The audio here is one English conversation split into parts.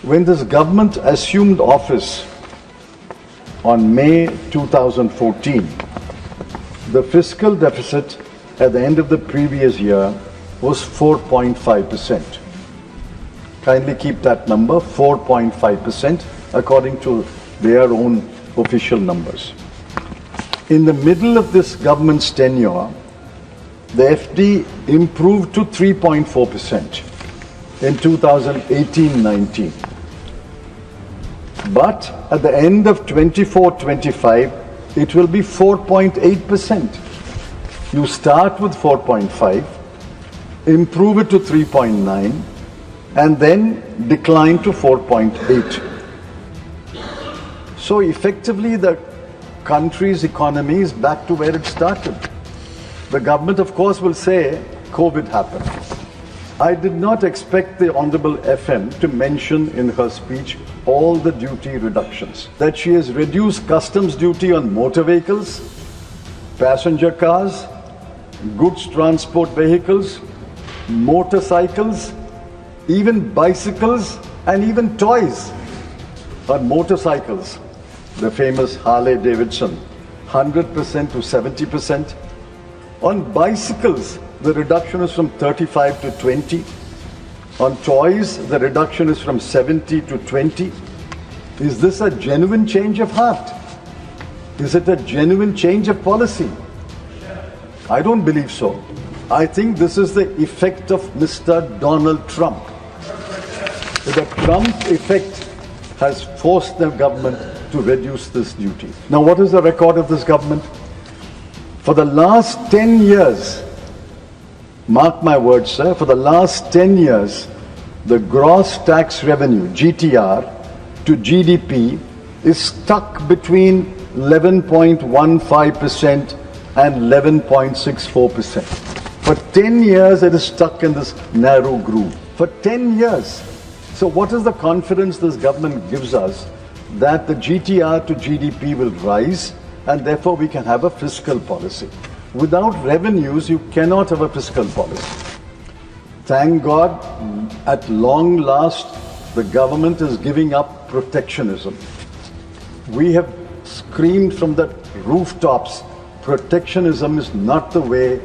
When this government assumed office on May 2014, the fiscal deficit at the end of the previous year was 4.5%. Kindly keep that number, 4.5%, according to their own official numbers. In the middle of this government's tenure, the FD improved to 3.4% in 2018-19. But at the end of 24-25, it will be 4.8%. You start with 4.5, improve it to 3.9, and then decline to 4.8. So effectively, the country's economy is back to where it started. The government, of course, will say COVID happened. I did not expect the Honorable FM to mention in her speech all the duty reductions. That she has reduced customs duty on motor vehicles, passenger cars, goods transport vehicles, motorcycles, even bicycles, and even toys. On motorcycles, the famous Harley Davidson, 100% to 70%. On bicycles, the reduction is from 35 to 20. On toys, the reduction is from 70 to 20. Is this a genuine change of heart? Is it a genuine change of policy? I don't believe so. I think this is the effect of Mr. Donald Trump. The Trump effect has forced the government to reduce this duty. Now, what is the record of this government? For the last 10 years, mark my words, sir, for the last 10 years, the gross tax revenue, GTR, to GDP is stuck between 11.15% and 11.64%. For 10 years, it is stuck in this narrow groove. For 10 years. So what is the confidence this government gives us that the GTR to GDP will rise and therefore we can have a fiscal policy? Without revenues, you cannot have a fiscal policy. Thank God, at long last, the government is giving up protectionism. We have screamed from the rooftops, protectionism is not the way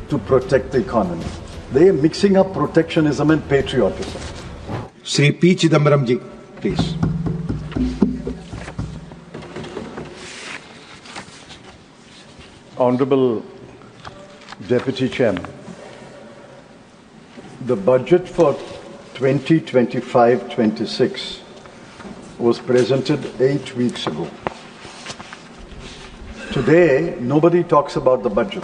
to protect the economy. They are mixing up protectionism and patriotism. Shri P.Chidambaram ji, please. Honorable Deputy Chairman, the budget for 2025-26 was presented 8 weeks ago. Today, nobody talks about the budget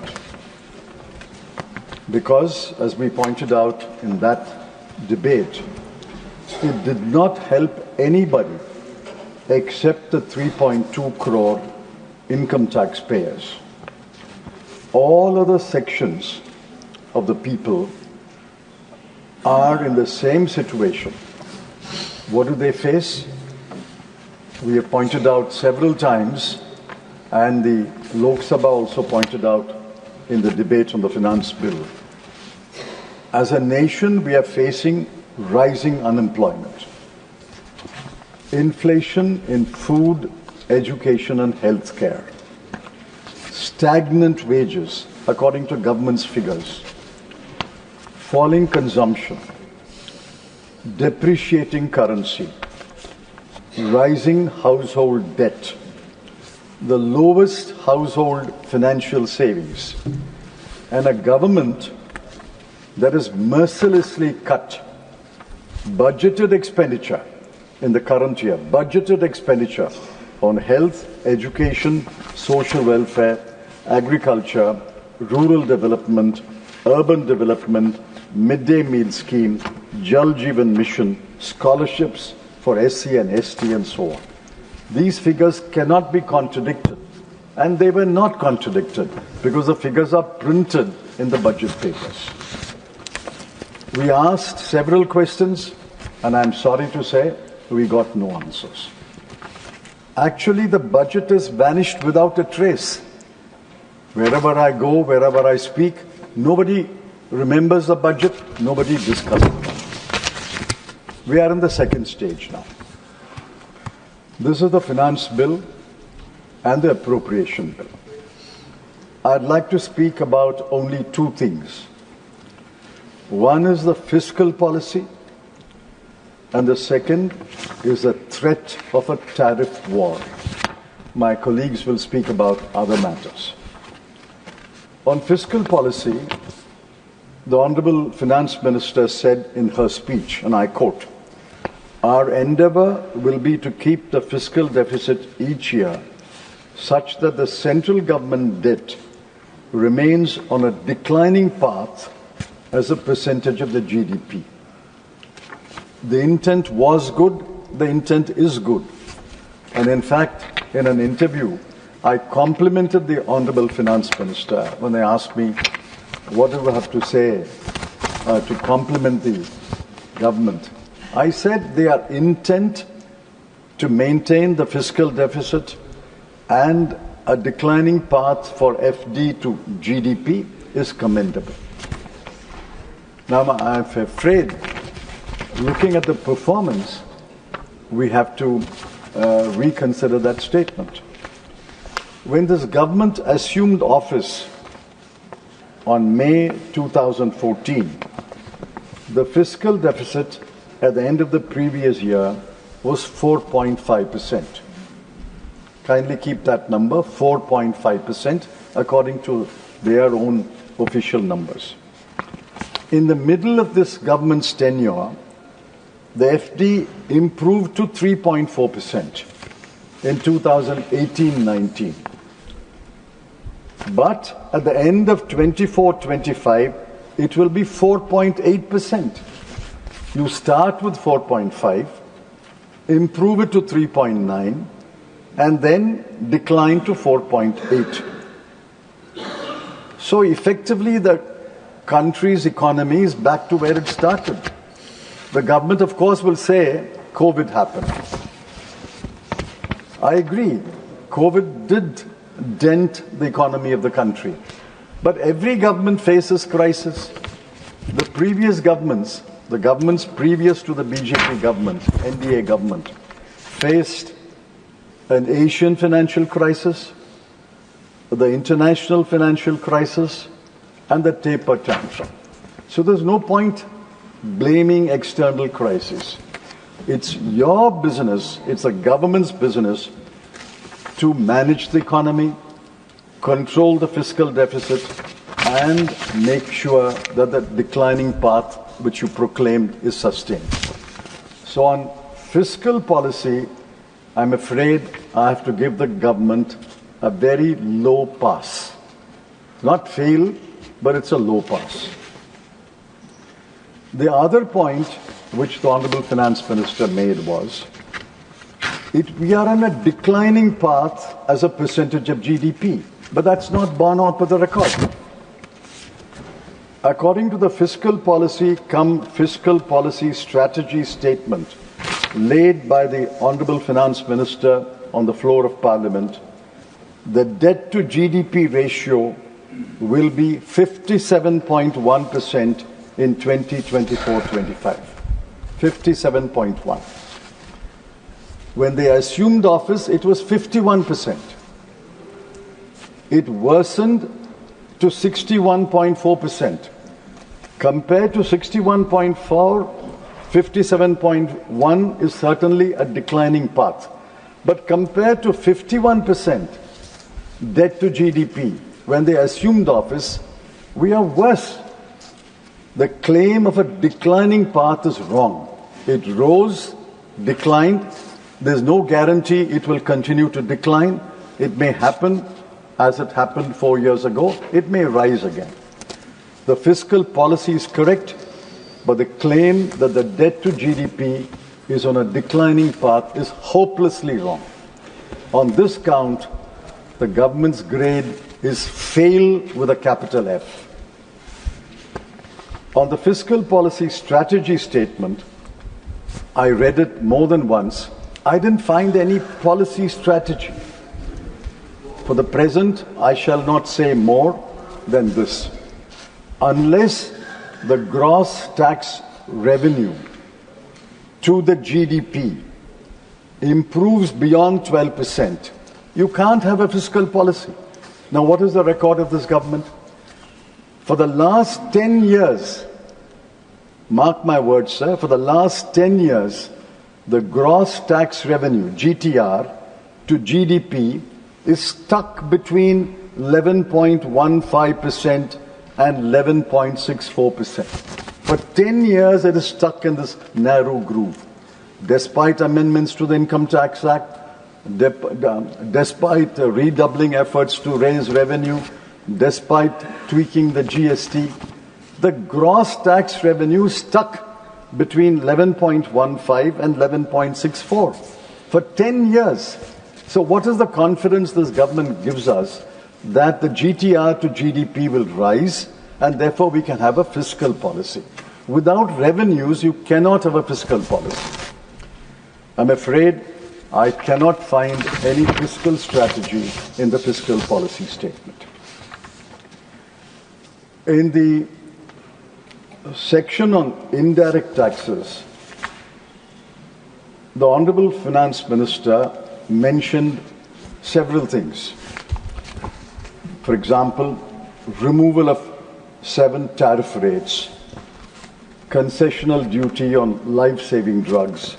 because, as we pointed out in that debate, it did not help anybody except the 3.2 crore income tax payers. All other sections of the people are in the same situation. What do they face? We have pointed out several times, and the Lok Sabha also pointed out in the debate on the finance bill. As a nation, we are facing rising unemployment, inflation in food, education and healthcare, stagnant wages according to government's figures, falling consumption, depreciating currency, rising household debt, the lowest household financial savings, and a government that has mercilessly cut budgeted expenditure in the current year, budgeted expenditure on health, education, social welfare, agriculture, rural development, urban development, midday meal scheme, Jal Jeevan Mission, scholarships for SC and ST and so on. These figures cannot be contradicted, and they were not contradicted because the figures are printed in the budget papers. We asked several questions, and I'm sorry to say, we got no answers. Actually, the budget has vanished without a trace. Wherever I go, wherever I speak, nobody remembers the budget, nobody discusses the budget. We are in the second stage now. This is the finance bill and the appropriation bill. I'd like to speak about only two things. One is the fiscal policy, and the second is the threat of a tariff war. My colleagues will speak about other matters. On fiscal policy, the Honorable Finance Minister said in her speech, and I quote, "Our endeavour will be to keep the fiscal deficit each year such that the central government debt remains on a declining path as a percentage of the GDP." The intent was good, the intent is good. And in fact, in an interview, I complimented the Honorable Finance Minister when they asked me, what do I have to say to compliment the government? I said their intent to maintain the fiscal deficit and a declining path for FD to GDP is commendable. Now, I'm afraid, looking at the performance, we have to reconsider that statement. When this government assumed office on May 2014, the fiscal deficit at the end of the previous year was 4.5%. Kindly keep that number, 4.5%, according to their own official numbers. In the middle of this government's tenure, the FD improved to 3.4% in 2018-19. But at the end of 24-25, it will be 4.8%. You start with 4.5, improve it to 3.9, and then decline to 4.8. So effectively, the country's economy is back to where it started. The government, of course, will say COVID happened. I agree. COVID did dent the economy of the country. But every government faces crisis. The previous governments, the governments previous to the BJP government, NDA government, faced an Asian financial crisis, the international financial crisis, and the taper tantrum. So there's no point blaming external crises. It's your business, it's the government's business to manage the economy, control the fiscal deficit, and make sure that the declining path which you proclaimed is sustained. So on fiscal policy, I'm afraid I have to give the government a very low pass. Not fail, but it's a low pass. The other point which the Honorable Finance Minister made was, we are on a declining path as a percentage of GDP, but that's not borne out by the record. According to the fiscal policy strategy statement laid by the Honorable Finance Minister on the floor of Parliament, the debt to GDP ratio will be 57.1% in 2024-25. 57.1. When they assumed office, it was 51%. It worsened to 61.4%. Compared to 61.4, 57.1 is certainly a declining path. But compared to 51% debt to GDP, when they assumed office, we are worse. The claim of a declining path is wrong. It rose, declined. There's no guarantee it will continue to decline. It may happen as it happened 4 years ago. It may rise again. The fiscal policy is correct, but the claim that the debt to GDP is on a declining path is hopelessly wrong. On this count, the government's grade is fail with a capital F. On the fiscal policy strategy statement, I read it more than once. I didn't find any policy strategy. For the present, I shall not say more than this. Unless the gross tax revenue to the GDP improves beyond 12%, you can't have a fiscal policy. Now, what is the record of this government? For the last 10 years, mark my words, sir, for the last 10 years, the gross tax revenue, GTR, to GDP is stuck between 11.15% and 11.64%. For 10 years, it is stuck in this narrow groove. Despite amendments to the Income Tax Act, despite redoubling efforts to raise revenue, despite tweaking the GST, the gross tax revenue stuck between 11.15 and 11.64 for 10 years. So what is the confidence this government gives us that the GTR to GDP will rise and therefore we can have a fiscal policy? Without revenues, you cannot have a fiscal policy. I'm afraid I cannot find any fiscal strategy in the fiscal policy statement. In the section on indirect taxes, the Honorable Finance Minister mentioned several things. For example, removal of 7 tariff rates, concessional duty on life-saving drugs,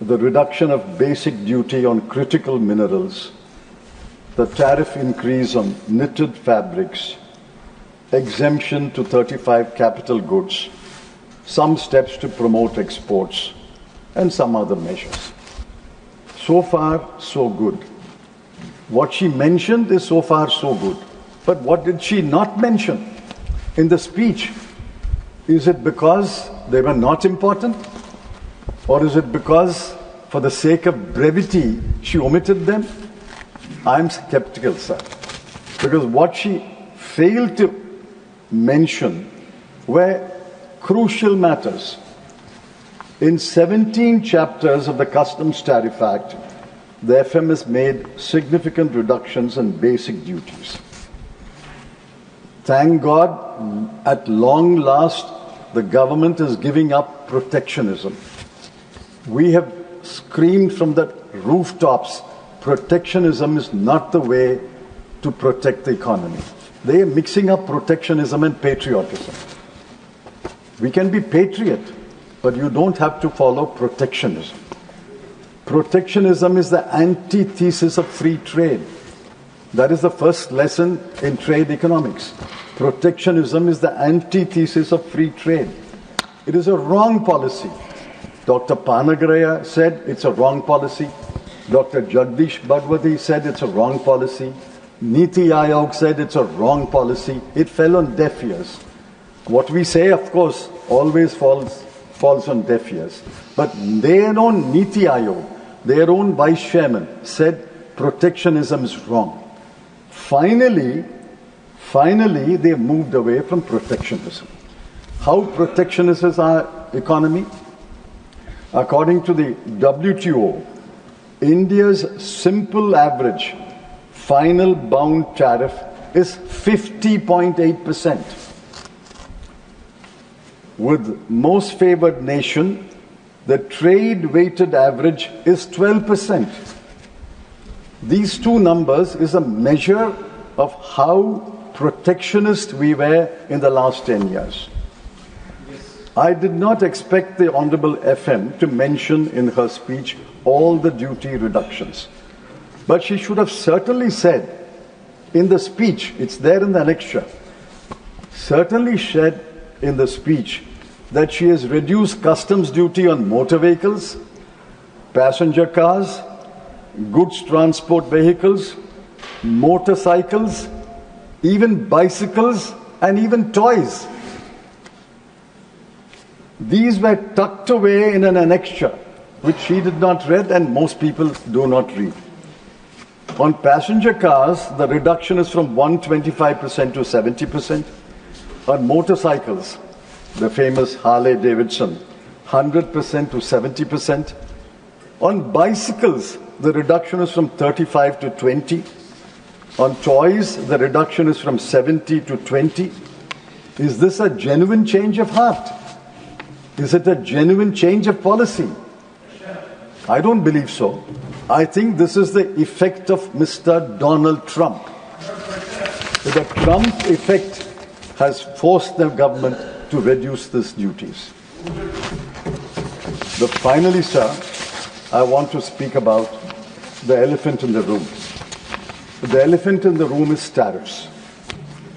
the reduction of basic duty on critical minerals, the tariff increase on knitted fabrics, exemption to 35 capital goods, some steps to promote exports, and some other measures. So far, so good. What she mentioned is so far, so good. But what did she not mention in the speech? Is it because they were not important? Or is it because, for the sake of brevity, she omitted them? I'm skeptical, sir. Because what she failed to mention were crucial matters. In 17 chapters of the Customs Tariff Act, the FM has made significant reductions in basic duties. Thank God, at long last, the government is giving up protectionism. We have screamed from the rooftops, protectionism is not the way to protect the economy. They are mixing up protectionism and patriotism. We can be patriot, but you don't have to follow protectionism. Protectionism is the antithesis of free trade. That is the first lesson in trade economics. Protectionism is the antithesis of free trade. It is a wrong policy. Dr. Panagaraya said it's a wrong policy. Dr. Jagdish Bhagwati said it's a wrong policy. Niti Aayog said it's a wrong policy. It fell on deaf ears. What we say, of course, always falls on deaf ears. But their own Niti Aayog, their own vice chairman said protectionism is wrong. Finally, they moved away from protectionism. How protectionist is our economy? According to the WTO, India's simple average final bound tariff is 50.8%. With most favored nation, the trade-weighted average is 12%. These two numbers is a measure of how protectionist we were in the last 10 years. I did not expect the Honorable FM to mention in her speech all the duty reductions. But she should have certainly said in the speech, it's there in the annexure, certainly said in the speech that she has reduced customs duty on motor vehicles, passenger cars, goods transport vehicles, motorcycles, even bicycles, and even toys. These were tucked away in an annexure, which she did not read and most people do not read. On passenger cars, the reduction is from 125% to 70%. On motorcycles, the famous Harley-Davidson, 100% to 70%. On bicycles, the reduction is from 35 to 20. On toys, the reduction is from 70 to 20. Is this a genuine change of heart? Is it a genuine change of policy? I don't believe so. I think this is the effect of Mr. Donald Trump. The Trump effect has forced the government to reduce these duties. Finally, sir, I want to speak about the elephant in the room. The elephant in the room is tariffs.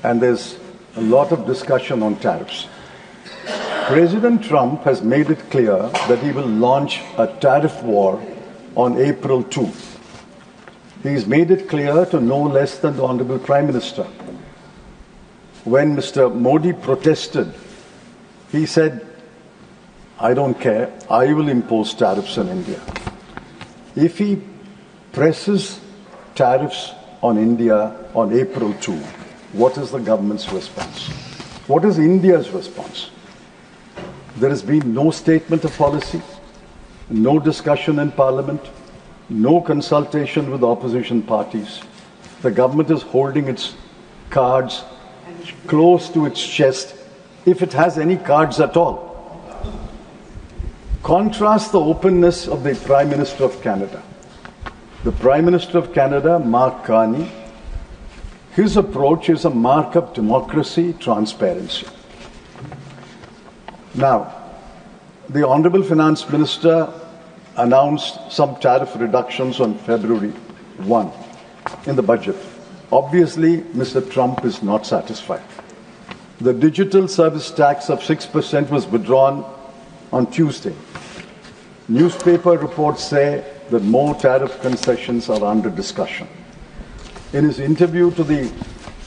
And there's a lot of discussion on tariffs. President Trump has made it clear that he will launch a tariff war on April 2. He's made it clear to no less than the Honorable Prime Minister. When Mr. Modi protested, he said, I don't care, I will impose tariffs on India. If he presses tariffs on India on April 2, what is the government's response? What is India's response? There has been no statement of policy, no discussion in Parliament, no consultation with opposition parties. The government is holding its cards close to its chest, if it has any cards at all. Contrast the openness of the Prime Minister of Canada. The Prime Minister of Canada, Mark Carney, his approach is a mark of democracy, transparency. Now, the Honorable Finance Minister announced some tariff reductions on February 1 in the budget. Obviously, Mr. Trump is not satisfied. The digital service tax of 6% was withdrawn on Tuesday. Newspaper reports say that more tariff concessions are under discussion. In his interview to the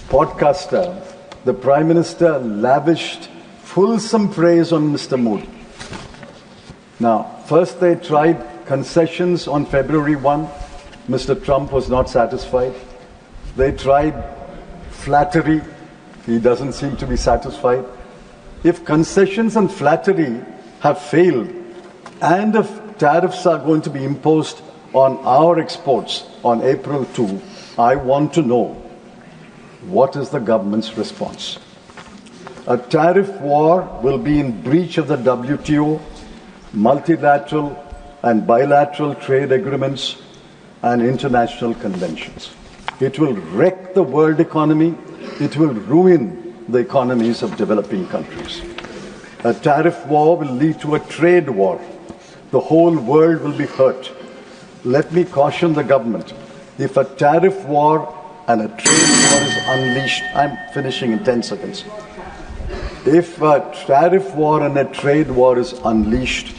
podcaster, the Prime Minister lavished fulsome praise on Mr. Modi. Now, first they tried concessions on February 1. Mr. Trump was not satisfied. They tried flattery. He doesn't seem to be satisfied. If concessions and flattery have failed, and if tariffs are going to be imposed on our exports on April 2, I want to know, what is the government's response? A tariff war will be in breach of the WTO, multilateral and bilateral trade agreements, and international conventions. It will wreck the world economy. It will ruin the economies of developing countries. A tariff war will lead to a trade war. The whole world will be hurt. Let me caution the government. If a tariff war and a trade war is unleashed, I'm finishing in 10 seconds. If a tariff war and a trade war is unleashed,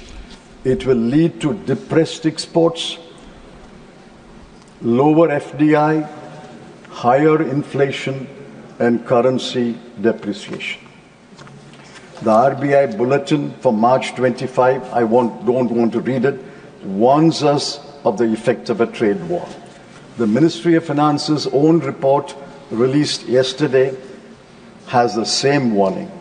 it will lead to depressed exports, lower FDI, higher inflation, and currency depreciation. The RBI bulletin for March 25, don't want to read it, warns us of the effect of a trade war. The Ministry of Finance's own report released yesterday has the same warning.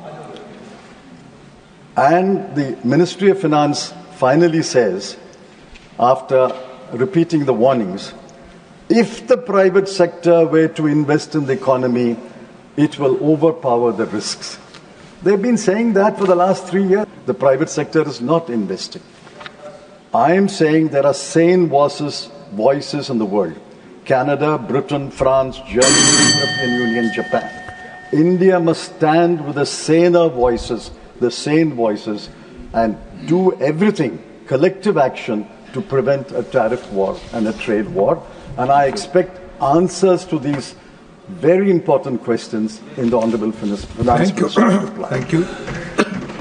And the Ministry of Finance finally says, after repeating the warnings, if the private sector were to invest in the economy, it will overpower the risks. They've been saying that for the last 3 years. The private sector is not investing. I am saying there are sane voices in the world. Canada, Britain, France, Germany, European Union, Japan. India must stand with the saner voices, the sane voices, and do everything, collective action, to prevent a tariff war and a trade war. And I expect answers to these very important questions in the Honourable Finance Minister's reply. Thank you.